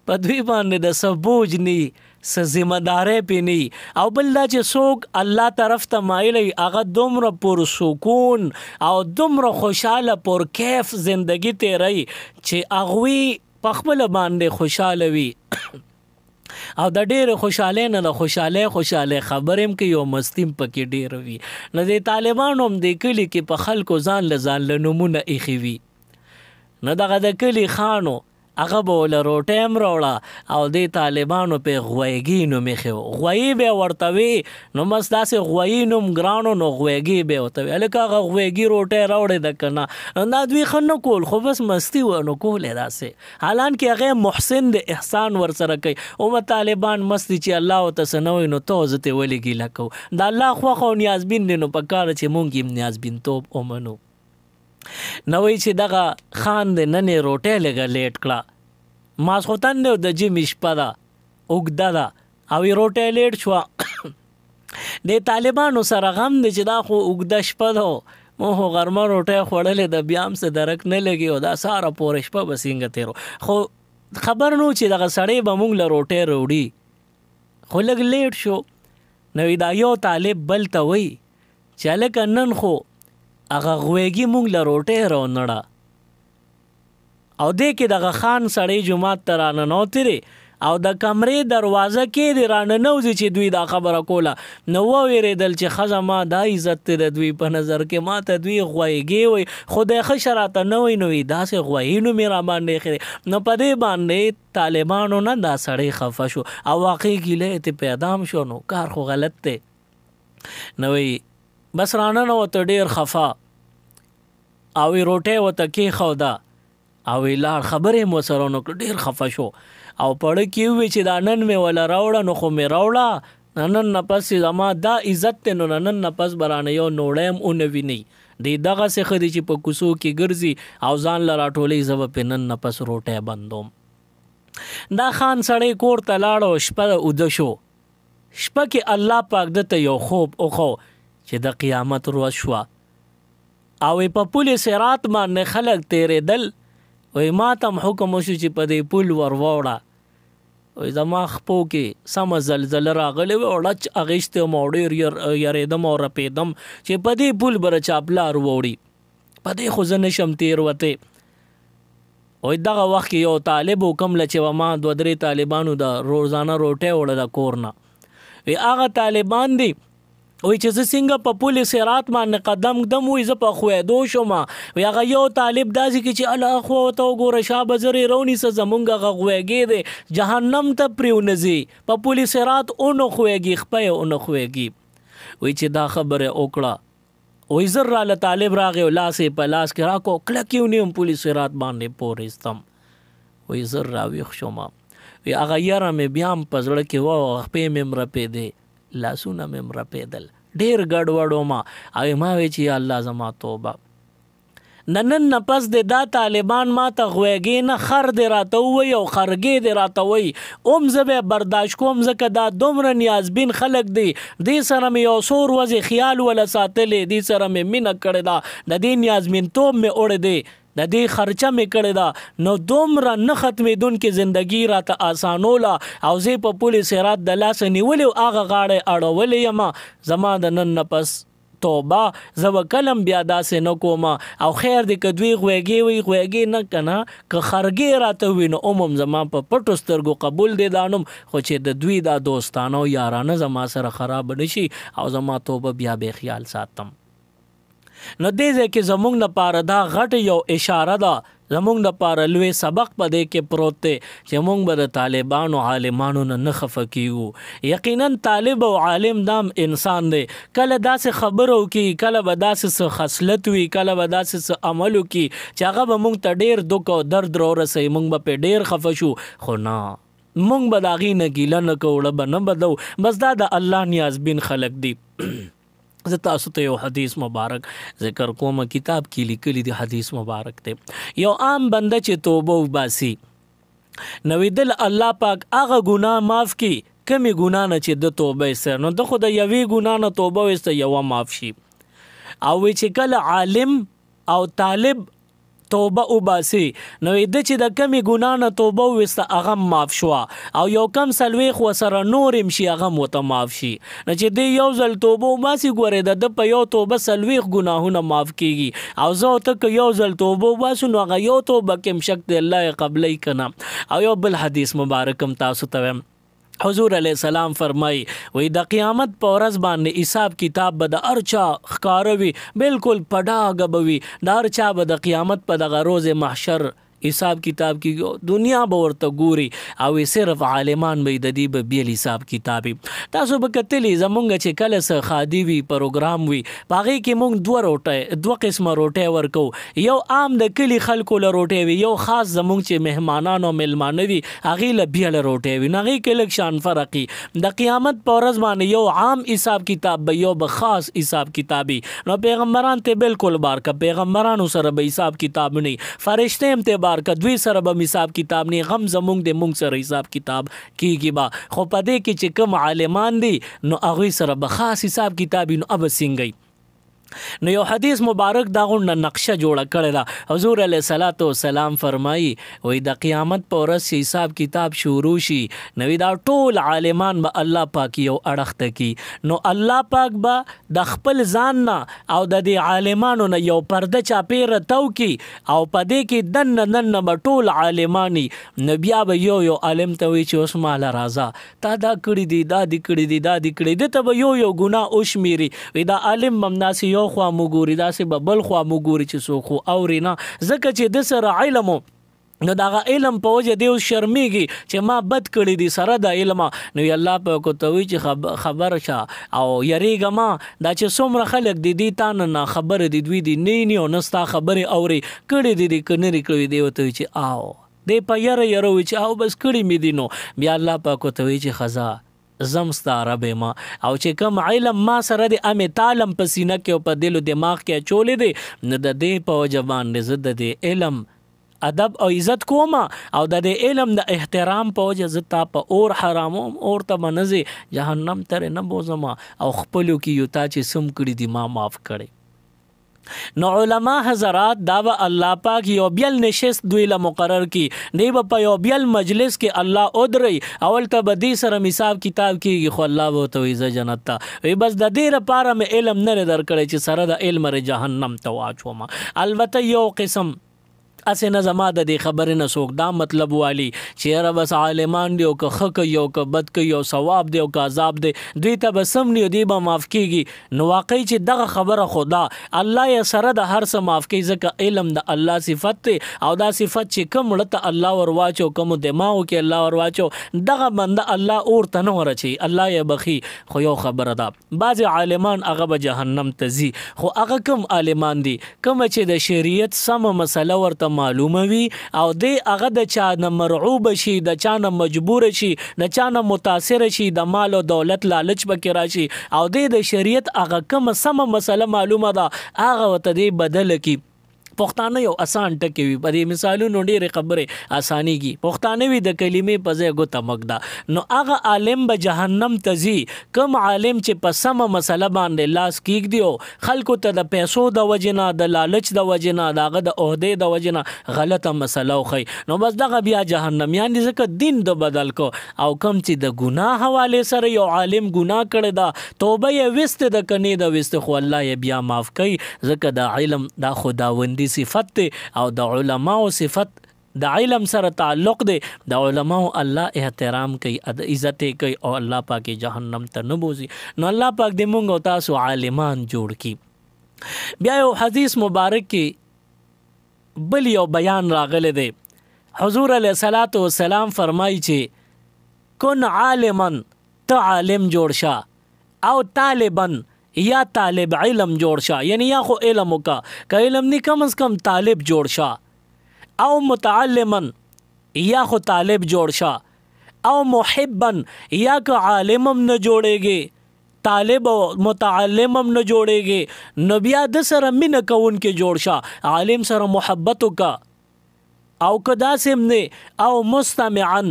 په دوی باندې د څه بوج نی څه ذمهدارۍ پې نی او بل دا چې څوک الله طرف ته مایلی هغه دومره پر سکون او دومره خوشحاله پر کیف زندگی تیری چې هغوی په خپله باندې خوشحاله وي او د ډېرې خوشحالۍ نه د خوشحالۍ خبرې هم کوي او مستي هم پکې ډېره وي نو د طالبانو هم د کلي کې په خلکو ځان له نومونه ایښي وي نو دغه د کلي خانو هغه به وله روټۍ هم راوړه او دې طالبانو پې غویګي نوم ایښی و غویي به یې ورته وي نو بس داسې غویي نوم ګرانو نو غویګي به یې ورته وي هلکه هغه غویګي روټۍ راوړې ده که نه دا دوی ښه نه کول خو بس مستي وه نو کول یې داسې حالانکې هغې محسن د احسان ورسره کوي اومه طالبان مست دي چې الله ورته څه نه وایي نو ته زه ترې ولې ګیله کوو د الله خوښه او نیازبین دی نو په کار چې مونږ هم نیازبینتوب ومنو نو وایي چې دغه خان د نن یې روټۍ لږه لیټ کړه ماسخوتن دی د جمې شپه ده اوږده ده او یې روټۍ لیټ شوه د طالبانو سره غم دی چې دا خو اوږده شپه ده مو خو غرمه روټۍ خوړلې ده بیا هم څه درک نه لګي او دا ساره پورې شپه به څنګه تېرو خو خبر نو چې دغه سړی به مونږ له روټۍ راوړي خو لږ لیټ شو نو دا یو طالب بل ته وایي چې هلکه نن خو هغه غویګي مونږ له روټۍ راونړه او دې کې دغه خان سړی جومات ته راننوتې دی او د کمرې دروازه کې دی راننوځي چې دوی دا خبره کوله نو وویرېدل چې ښځه ما دا عزت دی د دوی په نظر کې ما ته دوی غویګې وایي خدای ښه شراته نه وایي نو داسې غویي نوم یې راباندې ایښی دی نو په دې باندې طالبانو نه دا سړی خفه شو او واقعي ګیله یې ترې پیدا هم شو نو کار خو غلط دی نو بس راننوته ډېر خفه او روټۍ ورته کېښوده او لار خبرې مو سره نو ډېر خفه شو او پړه کې وی چې دا نن مې ولا راوړه نو خو مې راوړه نن نه پس زما دا عزت ته نو نن نه پس برانه یو نوړم او نوی نه دی دغه څه خدي چې په کوسو کې ګرځي او ځان لرا ټولې زو په نن نه پس روټه بندوم دا خان سړی کور ته لاړو شپه اوده شو شپه کې الله پاک دته یو خوب او خو چې د قیامت ورځ شو او په پل صراط باندې خلک تیرېدل وای ما ته حکم وشو چې په دې پل ور وړه وای زما خپو کې سم زلزله راغلی و او ډچ اغېستې مو ډېر یارېدم او رپېدم چې په دې پل بره چاپلار ووړي په دې خو زه نشم تېروتی وای دغه وخت کې یو طالب حکم له چې ما 2-3 طالبانو د روزانه روټۍ وړه د کور نه وی هغه طالبان دي وی چې زه څنګه په پل صراط باندې قدم ږدم وی زه په خوېدو شوم وی هغه یو طالب داسې کې چې الله خو ته وګوره شا بزرې رونیسه زمونږ هغه خوېږې دی جهنم ته پرېونځي په پل صراط اونو خوېږي خپه اونو خوېږي وی چې دا خبره وکړه وی زر راله طالب راغی او لاسې په لاس کې راکو کلک یې ونیوم پل صراط باندې پورېستم وی زر راویښ شوم وی هغه یره مې بیا هم په زړه کې وه خپې مې هم رپېدې لاسونه مې هم رپېدل ډېر ګډوډ وم او ما وی چې یا الله زما توبه نن نه پس د دا طالبان ما ته غوېږې نه خر دې راته ووایي او خرګې دې راته وایي اوم زه به برداشت کوم ځکه دا دومره نیازبین خلک دی دې سره مې یو څو ورځې خیال وله ساتلی دې سره مې مینه کړې ده د دې نیازبینتوب مې اوړی دی د دې خرچه مې کړې ده نو دومره نه ختمېدونکې زندګي راته اسانوله او زه په پل صراط د لاسه نیولې او هغه غاړه اړولې یم زما د نن نه پس توبه زه به کلم بیا داسې نه کوم او خیر دې که دوی غوېږې وي غوېږې نه که نه که خرګې راته وي نو هم زما په پټو سترګو قبول دی دا نوم خو چې د دوی دا دوستانه او یارانه زما سره خراب نه شي او زما توبه بیا بې خیال ساتم نو دې ځای کې زمونږ لپاره دا غټ یو اشاره ده زمونږ لپاره لوی سبق په دې کې پروت دی چې مونږ به د طالبانو عالمانو نه خفه کیږو یقینا طالب او عالم دام انسان دی کله داسې خبرو کی کله به داسې خصلت وي کله به داسې عملو کی چې هغه به مونږ ته ډېر دک او درد رورسوي مونږ به پې ډېر خفه شو خو نه مونږ به د هغې نه ګیله نه کوو وړه به نه بدو بس دا د الله نیازبین خلک دی زه تاسو ته یو حدیث مبارک ذکر کوم کتاب کې لیکلی دی حدیث مبارک دی یو عام بنده چې توبه وباسي نو دل الله پاک هغه ګناه معاف کی کمی ګناه نه چې د توبه سره نو د خو د یوې ګناه نه توبه وسته یو معاف شي او چې کله عالم او طالب توبه وباسي نو د چې د کمی ګناه نه توبه وسته هغه معاف شو او یو کم سلويخ وسره نورم شي هغه مت معاف شي نو چې د یو ځل توبه وباسي ګوره د په یو توبه سلويخ ګناهونه معاف کیږي او زه ته یو ځل توبه وباسو نو هغه یو توبه کم شک دی الله قبلې کنا او یو بل حدیث مبارکم تاسو ته حضور علیہ السلام فرمای وی د قیامت په ورځ باندې حساب کتاب به د ارچا ښکاروي بالکل پډاګه بوي د ارچا به د قیامت په دغه روز محشر حساب کتاب کی دنیا به ورته ګوري او صرف عالمان به د دې به بیل حساب کتابي تاسو به کتلی زمونږ چې کله څه خادي وي پروګرام وي باغې کې مونږ دوه قسمه روټۍ ورکو یو عام د کلی خلکو له روټۍ وي یو خاص زمونږ چې مهمانانو ملمانه وي هغې له بیل روټۍ وي نو هغې کې لږ شان فرق وي د قیامت په ورځ باندې یو عام حساب کتاب به یو به خاص حساب کتابي نو پیغمبران ته بالکل بار کا پیغمبرانو سره به حساب کتاب نه فرشته هم ته دوی سره به حساب کتاب نه غم زمونږ د مونږ سره حساب کتاب کیږي با خو پدې کې چې کوم عالمان دي نو هغه سره به خاص حساب کتاب نو اب سنگي نو یو حدیث مبارک دا غونډه نقشه جوړه کړې ده حضور علیه الصلاۃ والسلام فرمایي وای د قیامت په ورځ حساب کتاب شروع شي نو دا ټول عالمان به الله پاک یو اړخته کی نو الله پاک به د خپل ځان نه او د دې عالمانو نه یو پرده چاپیره تو کی او پدې کې دن به ټول عالمانی نو بیا به یو عالم ته وی چې اوس مال راځه تا دا کړی دی دا دی کړی دی دا دی کړی دی ته به یو ګناه او شمیري وی دا عالم بمناسي یو خوا مګوري داسې به بل خوا مګوري چې څوک خو اوري نه ځکه چې د سره علم نو دغه علم په وجه دی شرمېږي چې ما بد کړی دی سره د علم نو الله په کو ته وی چې خبر شه او یریګه ما دا چې څومره خلک دی تا نه خبر دی دوی دی نه نستا خبرې اوري کړي دی کنيري کړي دی وته چې آو دی په یره وی چې آو بس کړي می دی نو بیا الله په کو ته وی چې خزا زمستا رب ما او چې کوم علم ما سره د امه تعلم په سینه کې او په دل او دماغ کې چولې دي نه د دې په وجبان نه زده دي علم ادب او عزت کوما او د علم د احترام په وجه زتا په اور حرامو اور ته منځي جهنم تر نه بوزما او خپلو کې یو تا چې سم کړی دي ما معاف کړي نو علما حضرات دا الله پاک یو بیل نشست دوی له مقرر کی دی په یو بیل مجلس کې الله ادري اول ته بدی سره حساب کتاب کیږي خو الله وو ته عزت جنت ته وی بس د دې لپاره مې علم نه درکړی چې سره د علم ر جهنم ته واچوم البته یو قسم اسې نه زما د دې خبرې نه څوک دا مطلب والی چې یاره بس عالمان دی او که ښه کوي او که بد کوي او ثواب دی او که عذاب دی دوی ته به سم نی او دوی به معاف کېږي. نو واقعي چې دغه خبره خدا الله یې سره د هر څه معاف کوي ځکه علم د الله صفت دی او دا صفت چې کوم مړه ته الله ور واچو کوم دماغو کې الله ور واچو دغه بنده الله اور ته نه ورچي الله یې بخي. خو یو خبره ده بعضې عالمان هغه به جهنم ته ځي خو هغه کوم عالمان دي کومه چې د شریعت سمه مسله ورته معلومه وي او دی هغه د چا نه مرعوب شي د چا نه مجبور شي د چا نه متاثر شي د مال او دولت لالچ پکې راشي او دی د شریعت هغه کومه سمه مسله معلومه ده هغه ورته دی بدله کی. پښتانه یو آسان ټکی وي په دې مثالونو ډېرې خبرې اسانېږي. پښتانه وي د کلمې په ځای ګوته مږده نو هغه عالم به جهنم ته ځي کوم عالم چې په سمه مسله باندې لاس کېږدي او خلکو ته د پیسو د وجې نه د لالچ د وجې نه د هغه د عهدې د وجې نه غلطه مسله وښیي نو بس دغه بیا جهنمیان دي ځکه دین د بدل کو. او کوم چې د ګناه حوالې سره یو عالم ګناه کړی ده توبه یې وستې د کنې د وستې خو الله یې بیا معاف کوي ځکه د علم دا خداوندي صفت دی او د علماو صفت د علم سره تعلق دی د علماو الله احترام کوي عزت کوي او الله پاک جهنم ته نه بوزي. نو الله پاک دې مونږ او تاسو عالمان جوړ کی. بیا یو حدیث مبارک کې بل یو بیان راغلی دی حضور علیه الصلاۃ والسلام فرمایي چې کن عالما ته عالم جوړ شه او طالبا یا طالب علم جوړ شه یعنی یا خو علم وکا که علم نی کم از کم طالب جوړ شه او متعلما یا خو طالب جوړ شه او محبا یا که عالمم نه جوړېږي طالب او متعلمم نه جوړېږي نو بیا د سره مینه کوونکې جوړ شه عالم سره محبت وکا او که داسې نه او مستمعا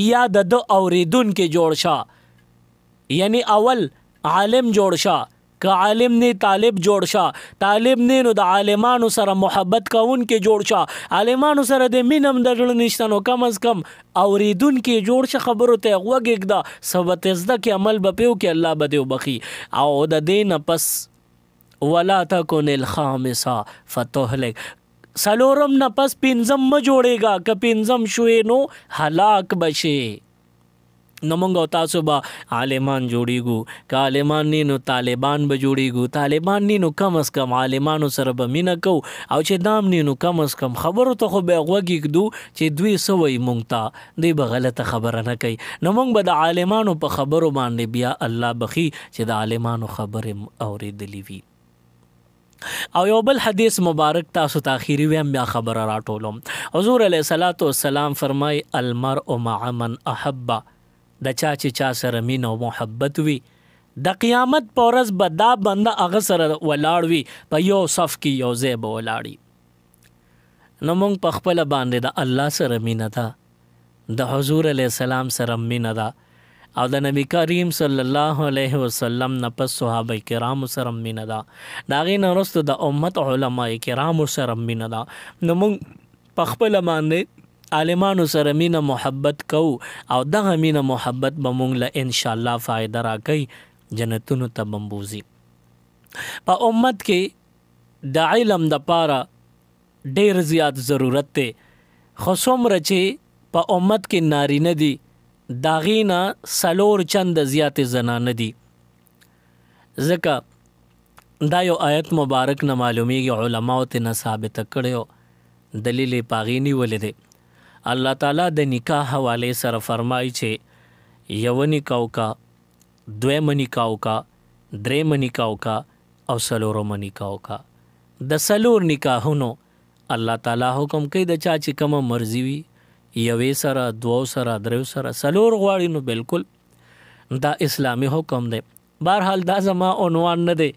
یا د اوریدونکې جوړ شه یعنی اول عالم جوړ شه که عالم نه طالب جوړ شه طالب نه نو د عالمانو سره محبت کوونکې جوړ شه عالمانو سره د مینم د زړه نشته نو کم از کم اوریدونکې جوړ شه خبرو ته غوږ ږده ثبت زده کې عمل به پیو کې الله به دې وبخي. او د دې نه پس ولا تکن الخامسه فتهلك سلورم نه پس پنځم مه جوړېږه که پنځم شوې نو هلاک بشي. نو مونږ او تاسو به عالمان جوړیږو که عالمان نی نو طالبان به جوړیږو طالبان نی نو کم از کم عالمانو سره به مینه کو او چې دام نی نو کم از کم خبرو ته خو به غوږ ږدو چې دوی څه وایي مونږ ته دوی به غلطه خبره نه کوي نو مونږ به د عالمانو په خبرو باندې بیا الله بخي چې د عالمانو خبرې اورېدلې وي. او یو بل حدیث مبارک تاسو ته اخیری ویم بیا خبره راټولم. حضور علیه الصلاۃ والسلام فرمای المرء مع من احب د چا چې چا سره مینه او محبت وي د قیامت په ورځ به دا بنده هغه سره ولاړ وي په یو صف کې یو ځای به ولاړي. نو موږ په خپله باندې د الله سره مینه ده د حضور علیه السلام سره مینه ده او د نبی کریم صلی الله علیه وسلم نه پس صحابه کرامو سره مینه ده د هغې نه وروسته د امت علما کرامو سره مینه ده. نو موږ په خپله باندې عالمانو سره مینه محبت کو او دغه مینه محبت به مونږ له انشاءالله فایده راکوي جنتونو ته بمبوزي. په امت کې د علم د پاره ډیر زیات ضرورت دی خو څومره چې په امت کې نارینه دي د هغې نه څلور چنده زیاتې زنانه دي ځکه دا یو آیت مبارک نه معلومیږي علماو ته نه ثابته کړی دلیل یې په هغې نیولی دی. الله تعالی د نکاح حوالې سره فرمایي چې یو نکاح وکړه دویم نکاح وکړه دریم نکاح وکړه او څلورم نکاح وکړه. د څلور نکاحونو الله تعالی حکم کوي د چا چې کومه مرضي وي یوې سره دوو سره دریو سره څلور غواړي نو بالکل دا اسلامي حکم دی. بهرحال دا زما عنوان نه دی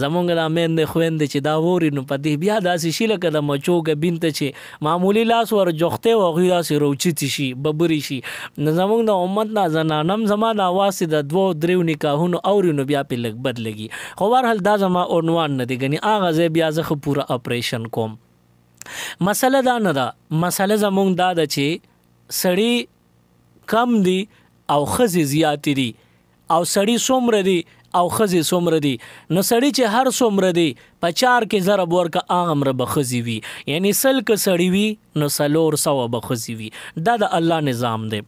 زمونږ د میندې خویندې چې دا ووري نو په دې بیا داسې شي لکه د مچو ګبین ته چې معمولي لاس ور جوختې و هغوی داسې روچتې شي ببري شي. نو زمونږ د امت نه زنانم زما د اواز د دوو دریو نکاحونو اوري نو بیا پې لږ بد لګي خو بهرحال دا زما عنوان نه دی ګنې هغه ځای بیا زه ښه پوره اپریشن کوم. مسله دا نه ده مسله زمونږ دا ده چې سړي کم دي او ښځې زیاتې دي او سړي څومره دي او خزي څومره دي نو سړی چې هر څومره دي په 4 کې ضرب ورکه هغه مره به خزي وي یعنی سل که سړی وي نو 400 به خزي وي دا د الله نظام دی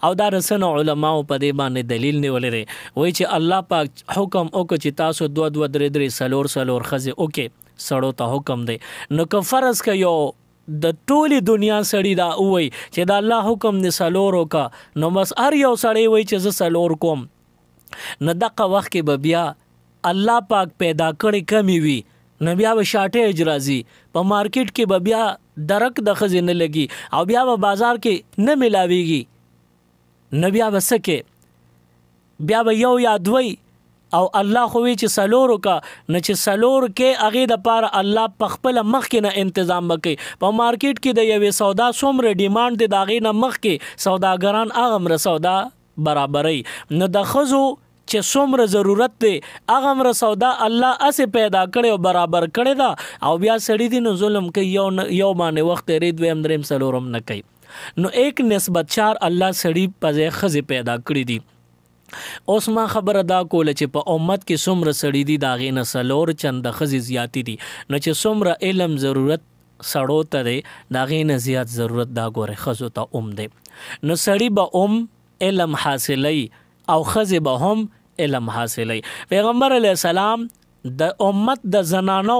او دا رسنه علماو په دې باندې دلیل نیولې لري وایي چې الله پاک حکم وکړي چې تاسو 2 2 3 3 4 خزي اوکي سړو ته حکم دی نو که فرض ک یو د ټولي دنیا سړی دا وای چې دا الله حکم نه سلورو کا نو بس هر یو سړی وای چې ز سلور کوم نو دغه وخت کې به بیا الله پاک پیدا کړي کمی وي نو بیا به شارټیج راځي په مارکیټ کې به بیا درک د خزینه لګي او بیا به بازار کې نه ملاويږي نو بیا وسکه بیا به یو یا دوی او الله خو وی چې سلورو کا نه چې سلور کې اغه د پاره الله پخپل مخ کې نه تنظیم وکي په مارکیټ کې د یوې سودا څومره ډیماند دی داغې نه مخ کې سوداګران هغه مر سودا برابرۍ نو د خزو چې څومره ضرورت دی هغه مر سودا الله اسه پیدا کړي او برابر کړي دا او بیا سړی دی نو ظلم کوي یو باندې وخت ری دویم دریم سلورم نه کوي نو ایک نسبت 4 الله سړی په خزي پیدا کړی دی اوس ما خبره دا کوله چې په امت کې څومره سړی دی دا غي نه سلور چند خزي زیاتی دي نو چې څومره علم ضرورت سړو ته دی دا غي نه زیات ضرورت دا ګوره خزو ته دی نو سړی به علم حاصلی او خزی به هم علم حاصلی پیغمبر علیہ السلام د امت د زنانو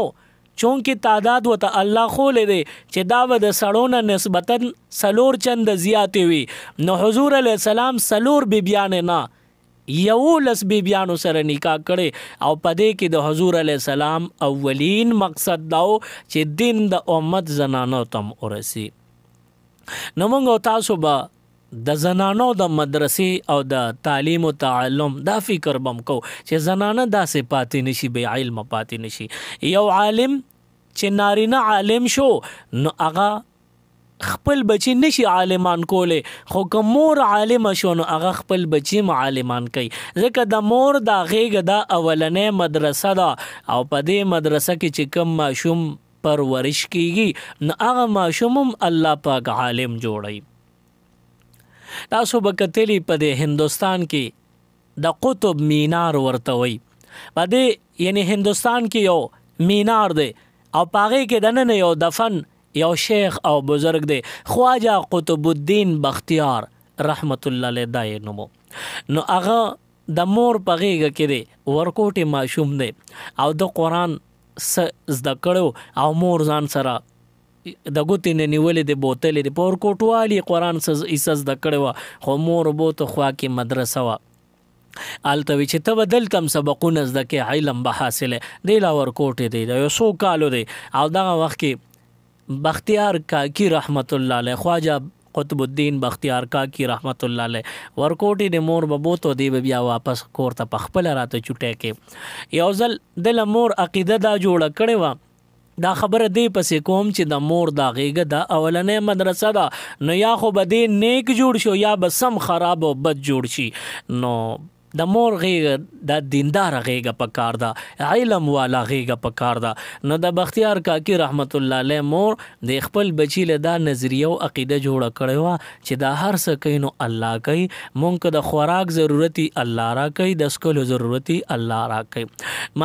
چونکه تعداد وته الله خولې دی چې دا د سړونه نسبتا سلور چند زیاتې وي نو حضور علیہ السلام سلور بیبیان نه یو لس بیبیانو سره نکاح کړي او پدې کې د حضور علیہ السلام اولین مقصد داو چې دین د امت زنانو تم ورسی نو موږ تاسو به د زنانو د مدرسې او د تعلیم او تعلم دا فکر بم کو چې زنانه داسې پاتې نشي به علم پاتې نشي یو عالم چې نارینه عالم شو نو هغه خپل بچی نشي عالمان کوله خو کوم مور عالم شو نو هغه خپل بچی معلمان کوي ځکه د مور دا غیګه دا اولنې مدرسه دا او په دې مدرسه کې چې کوم ماشوم پرورش کیږي نو هغه ماشوم الله پاک عالم جوړي تاسو به کتلی په د هندستان کې د قطب مینار ورته وي په دې یعنی هندستان کې یو مینار دی او پاغه کې دنه یو دفن یو شیخ او بزرگ دی خواجه قطب الدین بختیار رحمت الله علیه دای نومو نو هغه د مور پغېګه کې دی ورکوټي ماشوم دی او د قران زده کړو او مور ځان سره د ګوتې نه نیولې د بوتلې د پور کوټوالي قران سز د کړو خو مور بوته خوا کې مدرسه وا التوی چې ته بدل تم سبقونه زده کې علم به حاصله دی لا ور کوټې دی یو سو کالو دی او دغه وخت کې بختیار کاکی رحمت الله علیه خواجه قطب الدین بختیار کاکی رحمت الله علیه ورکوټي د مور بوته دی بیا واپس کور ته پخپل راته چټه کې یو ځل د مور عقیده دا جوړه کړي وا دا خبره دی پسې کوم چې د مور دا غیګه دا اولنې مدرسه دا نو یا خو بده نیک جوړ شو یا به سم خراب او بد جوړ شي نو د مور غیګه د دیندار غیګه پکار دا علم والا غیګه پکار دا نو د بختیار کاکی رحمت الله علیه مور د خپل بچی له دا نظریه او عقیده جوړه کړو چې دا هر څه کینو الله کوي مونږ د خوراک ضرورتي الله را کوي د سکولو ضرورتي الله را کوي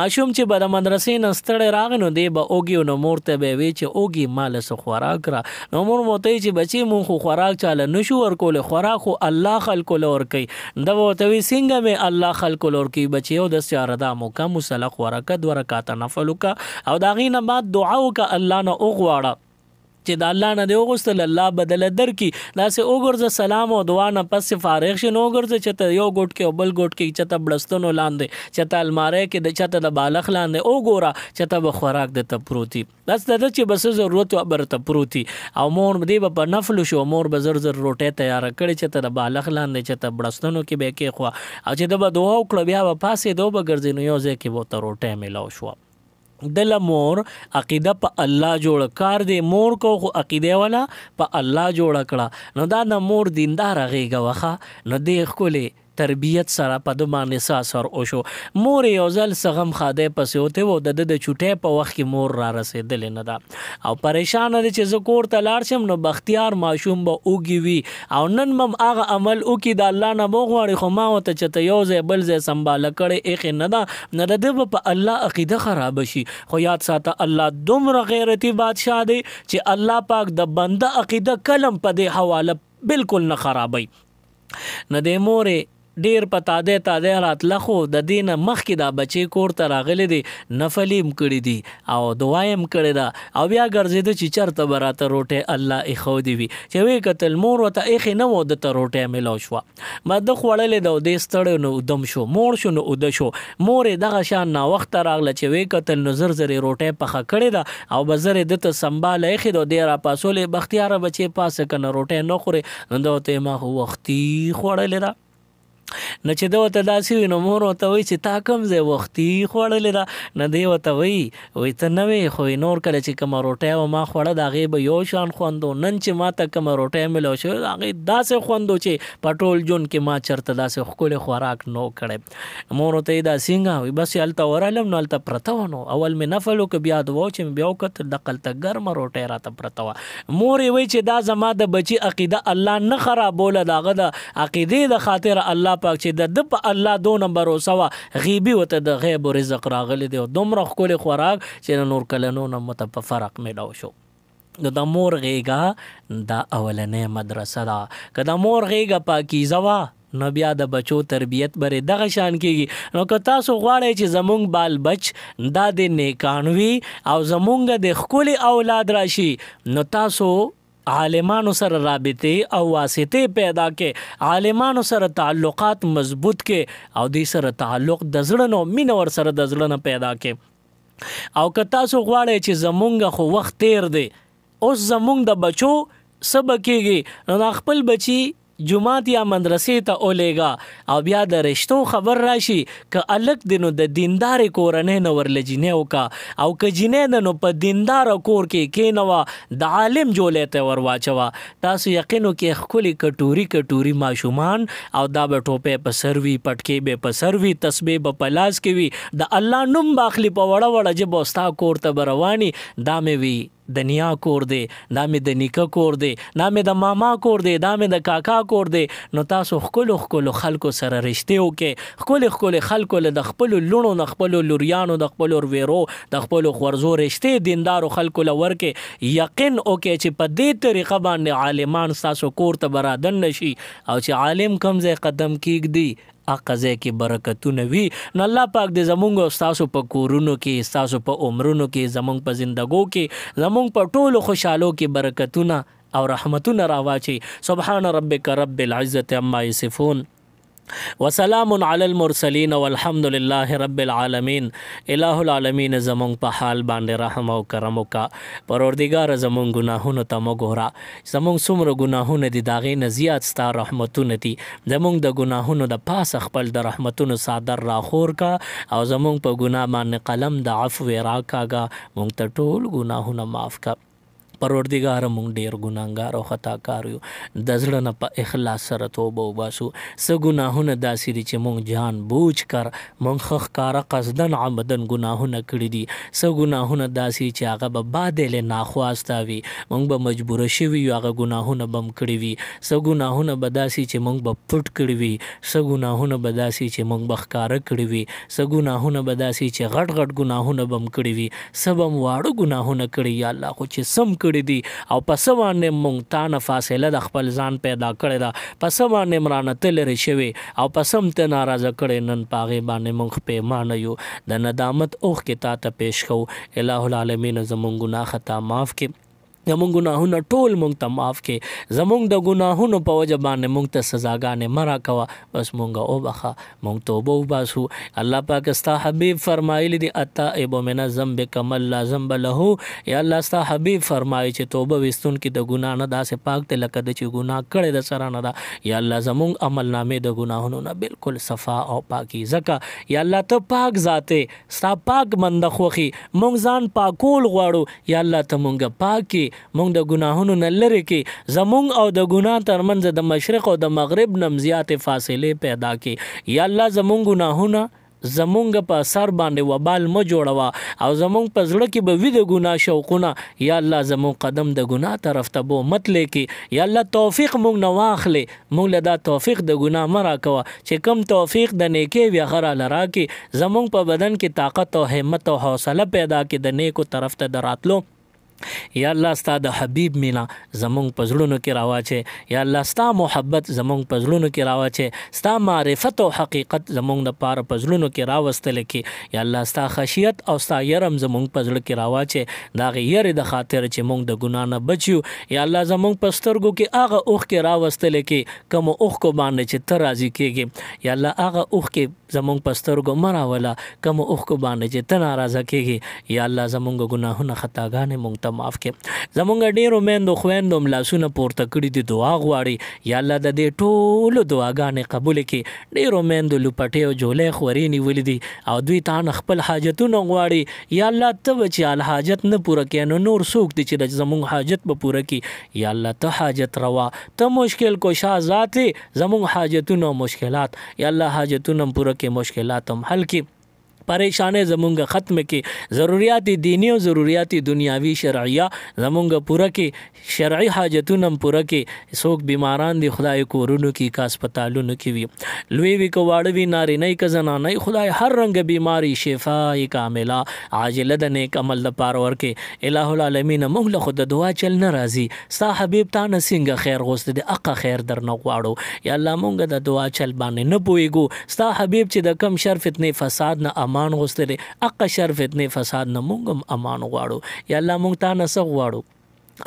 ماشوم چې بد مدرسې نستړ راغنو دی به اوګي نو مور ته به وی چې اوګي مال سه خوراک را نو مور موته چې بچی مونږ خو خوراک چاله نشو ورکول خوراک خو الله خلق لور کوي دا وته وی څنګه الله خلق لور کی بچیو د سیاردا موکا مسلق ورکد ورکات نفل کا او داغینه بعد دعا وک الله نه اوغواړه چې د الله نه دی اوغستل الله بدل در کی داسې اوګرز سلام او دعا نه پس فارغ شې نو اوګرز چې یو ګټ کې بل ګټ کې چې بلستونو لاندې چې الماره کې د چته د بالغ لاندې اوګورا چې به خوراک د تپروتی بس د چې بس ضرورت برته پروتی او مور دې په نفل شو مور به زر روټه تیار کړي چې د بالغ لاندې چې بلستونو کې به کې خو او چې د دعا وکړه بیا په پاسې دوه بغرځي نو یو ځکه کې وته روټه ملاو شو دل مور عقیده په الله جوړ کار دی مور کو خو عقیده والا په الله جوړ کړه نو دا د مور دیندار غیګه وخه نو دی خولې تربیت سره په د باندې څه اثر وشو. مور یو ځل څه غم خادی پسې وتې و، د د چوټۍ په وخت کې مور را رسېدلې نه ده او پریشانه دی چې زه کور ته لاړ شم نو بختیار ماشوم به اوږي وي او نن مم هغه عمل وکړي د الله نه وغواړي، خو ما ورته چې ته یو ځای بل ځای سنباله کړې ایښې نه ده، نه د ده به په الله عقیده خرابه شي. خو یاد ساته الله دومره غیرتي بادشاه دی چې الله پاک د بنده عقیده کلم په دې حواله بالکل نه خرابوي. نه د مورې ډیر په تاده راتله، خو د دې نه مخکې دا بچی کور ته راغلی دی، نفل یې کړي دي او دعا یې کړې ده او بیا ګرځېده چې چېرته به راته روټۍ الله ایښودې وي چې ویې کتل مور ورته ایښې نه و، ده ته روټۍ میلاو شوه. مده خوړلې ده او دی ستړی نو ودم شو، موړ شو نو اوده شو. مور یې دغه شان ناوخته راغله چې ویې کتل نو زر زر یې روټۍ پخه کړې ده او به زر یې ده ته سنباله ایښې ده او دی راپاڅولې، بختیاره بچې پاسه که نه روټۍ نه خورې نو ده ورته ما خو وختي خوړلې ده. نه چې ده ورته داسې وي نو مور ورته وایي چې تا کوم ځای وختي خوړلې ده، نه دی ورته وایي ته نه وې خو نور کله چې کومه روټۍ وه ما خوړه د هغې به یو شان خوند و، نن چې ما ته کومه روټۍ میلاو شوې د هغې داسې خوند و چې په ټول ژوند کې ما چېرته داسې ښکلی خوراک نه و کړی. مور ورته یې دا څنګه وایي بس هلته ورغلم نو هلته پرته وه، نو اول مې نفل وکړه بیا دعا چې مې بیا وکتل دقلته ګرمه روټۍ راته پرته وه. مور یې وایي چې دا زما د بچي عقیده الله نه خرابوله، د هغه د عقیدې د خاطر الله پاک چې د په الله دونه بروسه وه غیبي ورته د غیب و رزق راغلی دی او دومره ښکلی خوراک چې نور کلنو نه مته په فرق میلاو شو. نو د مور غیږه دا اولنۍ مدرسه ده. که د مور غیږه پاکیزه وه نو بیا د بچو تربیت برې دغه شان کېږي. نو که تاسو غواړئ چې زمونږ بال بچ دا د نیکان وي او زمونږ د ښکلي اولاد راشي نو تاسو عالمانو سره رابطې او واسطې پیدا کې، عالمانو سره تعلقات مضبوط کې او دې سره تعلق د زړه نو مینه ور سره د زړه نه پیدا کې. او که تاسو غواړئ چې زمونږ خو وخت تیر دی اوس زمونږ د بچو څه به کېږي نو خپل بچي جماعت یا مدرسې ته اولیږه او بیا د رشتو خبر راشي که الک دی نو د دیندارې کورنۍ نه ورله وکړه او که جینۍ ده نو په دینداره کور کې کېنوه د عالم جولې ته ور واچوه. تاسو یقینو کې ښکلي کټوري ماشومان او دا به ټوپۍ په سر وي، پټکې به په سر وي، تسبیح به په لاس کې وي، د الله نوم به اخلي په وړه وړه ژبه ستا کور ته به رواني، دا مې وي د نیا کور دی، دا مې د نیکه کور دی، دا مې د ماما کور دی، دا مې د کاکا کور دی. نو تاسو ښکلو خلکو سره رشتې وکړئ، ښکلې خلکو له د خپلو لوڼو د خپلو لوریانو د خپلو ورویرو د خپلو خوړزو رشتې دیندارو خلکو له ورکې. یقین وکړئ چې په دې طریقه باندې عالمان ستاسو کور ته به رادن نشي او چې عالم کوم ځای قدم کېږدي هغه ځای کې برکتونه وي. نو الله پاک دې زمونږ او ستاسو په کورونو کې، ستاسو په عمرونو کې، زمونږ په زندګو کې، زمونږ په ټولو خوشحالو کې برکتونه او رحمتونه راواچي. سبحان ربک رب العزة عما یصفون وسلام علی المرسلین والحمد لله رب العالمین. الہ العالمین زمونږ په حال باندې رحم او کرم وکړه. پروردګار زمونږ ګناهونو ته مه ګوره، زمونږ څومره ګناهونه دي د هغې نه زیات ستا رحمتونه دي. زمونږ د ګناهونو د پاسه خپل د رحمتونو څادر راخور کا او زمونږ په ګناه باندې قلم د عفو راکاږه، مونږ ته ټول ګناهونه معاف کا. پروردګار مونږ ډیر ګناهګار او خطاکار یو، د زړه نه په اخلاص سره توبه وباسو. څه ګناهونه داسې دي چې مونږ جان بوجھ کر مونږ ښه ښکاره قصدن عمدن ګناهونه کړي دي، څه ګناهونه داسې چې هغه به بادلې ناخواسته وي، مونږ به مجبوره شوي یو هغه ګناهونه به م کړي وي، څه ګناهونه به داسې چې مونږ به پټ کړي وي، څه ګناهونه به داسې چې مونږ به ښکاره کړي وي، څه ګناهونه به داسې چې غټ ګناهونه به م کړي وي، څه به م واړه ګناهونه کړي یا الله خو چې سم کړي دي او په څه باندې مونږ تا نه فاصله د خپل ځان پیدا کړې ده، په څه باندې م رانه ته لرې شوې او په څه م ته ناراضه کړې، نن په هغې باندې مونږ پیمانه یو د ندامت اوښکې تا ته پیش کوو. الہ العالمین زمونږ ګناه خطا معاف کړي، زمونږ ګناهونه ټول مونږ ته معاف کړي، زمونږ د ګناهونو په وجه باندې مونږ ته سزاګانې مه راکوه، بس مونږ وبخه، مونږ توبه وباسو. الله پاک ستا حبیب فرمایلی دی التائب من الذنب کمن لا ذنب له. یا الله ستا حبیب فرمایي چې توبه ویستونکي د ګناه نه داسې پاک دی لکه د چې ګناه کړی د سره نه ده. یا الله زمونږ عمل نامې د ګناهونو نه بالکل صفا او پاکیزه کا. یا الله ته پاک ذاتې ستا پاک بنده خوښي، مونږ ځان پاکول غواړو، یا الله ته مونږ پاکې مونږ د ګناهونو نه لرې کې، زمونږ او د ګناه ترمنځ د مشرق او د مغرب نه زیاتې فاصلې پیدا کې. یا الله زمونږ ګناهونه زمونږ په سر باندې وبال مه جوړوه او زمونږ په زړه کې به وي د ګناه شوقونه. یا الله زمونږ قدم د ګناه طرف ته به مت لیکې. یا الله توفیق مونږ نه واخلې، مونږ له دا توفیق د ګناه مه راکوه چې کم توفیق د نیکۍ وي هغه راله راکې. زمونږ په بدن کې طاقت او همت او حوصله پیدا کړي د نیکو طرف ته د راتلو. یا الله ستا د حبیب مینا زمونږ په زړونو کې راواچې. یا الله ستا محبت زمونږ په زړونو کې راواچې، ستا معرفت او حقیقت زمونږ دپاره په زړونو کې راوستل کې. یا الله ستا خشیت او ستا یرم زمونږ په زړه کې راواچې، د هغې یرې د خاطر چې مونږ د ګناه نه بچ یو. یا الله زمونږ په سترګو کې هغه اوښکې راوستل کې کومو اوښکو باندې چې ته راضي کېږې. یا الله هغه اوښکې زمونږ په سترګو مه راوله کومو اوښکو باندې چې ته ناراضه کېږې. یا الله زمونږ ګناهونه خطاګانې مونږ ته معاف کړي. زمونږ ډېرو میندو خویندو لاسونه پورته کړي دي، دعا غواړي. یا الله د دې ټولو دعاګانې قبول کړي. ډېرو میندو لوپټې او جولۍ خورې نیولې دي او دوی تانه خپل حاجتونه غواړي. یا الله ته به چې حاجت نه پوره کړي نو نور څوک دي چې زمونږ حاجت به پوره کړي. یا الله ته حاجت روا، ته مشکل کشا ذات زمونږ حاجتونه او مشکلات یا الله حاجتونه پوره کړي، مشکلات هم حل کړي، پریشانې زمونږ ختم کې، ضرورت دینی او ضرورت دنیاوی شرعیه زمونږ پوره کې، شرعي حاجتونه هم پوره کې. څوک بیماران دي خدای کورونو کې کا هسپتالونو کې وي، لوی وي که واړه وي، نارینه که زنانه، خدای هر رنګ بیماری شفای کامله عاجله د نیک عمل لپاره ورکې. الہ العالمین موږ له خو د دعا چل نه راځي، ستا حبیب تا نه څنګه خیر غوښته دی اقه خیر در نه غواړو. یا الله موږ د دعا چل باندې نه پوهېږو، ستا حبیب چې د کم شر فتنې فساد نه امان غوښتلې، اقه شر فتنې فساد نه مونږ هم امان غواړو. یا الله مونږ تا نه څه غواړو؟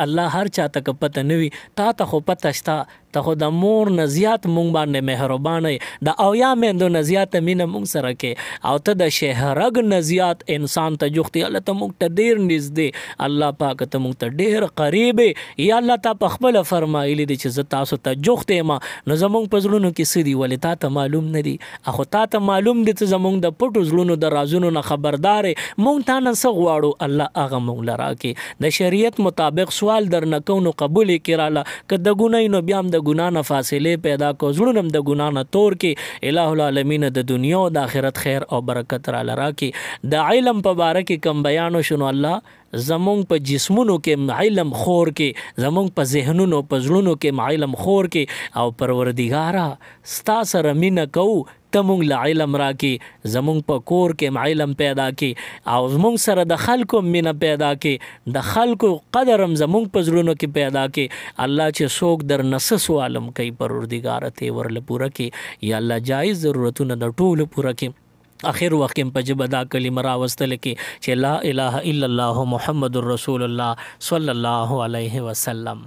الله هر چاته که پته نه وي، تا ته خو پته شته، ته خو د مور نه زیات مونږ باندې مهربانه یې، د اویا میندو نه زیاته مینه مونږ سره کې، او ته د شهرګ نه زیات انسان ته جوخت. یا الله ته مونږ ته ډېر نږدې، الله پاک ته مونږ ته ډېر قریب. یا الله تا په خپله فرمایلی دی چې زه تاسو ته جوخت یم، نو زمونږ په زړونو کې څه دي ولې تا ته معلوم نه دي؟ خو تا ته معلوم دي، ته زمونږ د پټو زړونو د رازونو نه خبردار یې. مونږ تا نه څه غواړو الله هغه مونږ له راکړي. د شریعت مطابق سوال در نه کوو نو قبول یې کړي راله، که د ګناه نو بیا هم د ګناه نه فاصلې پیدا کو، زړونه هم د ګناه نه تور کې. الہ العالمین د دنیا او د آخرت خیر او برکت راله راکړي. د علم په باره کې کم بیانو شنو الله زمونږ په جسمونو کې علم خور کې، زمونږ په ذهنونو په زړونو کې علم خور کې. او پروردګاره ستا سره مینه کوو، ته مونږ له علم راکې، زمونږ په کور کې علم پیدا کې، او زمونږ سره د خلکو مینه پیدا کې، د خلکو قدر هم زمونږ په زړونو کې پیدا کې. الله چې څوک در نه څه سوالم کوي پروردګاره ته ورله پوره کې. یا الله جایز ضرورتونه د ټولو پوره کې. آخر وخت په جبه دا کلمه راوستل کې چې لا اله الا الله محمد رسول الله صلی الله علیه وسلم.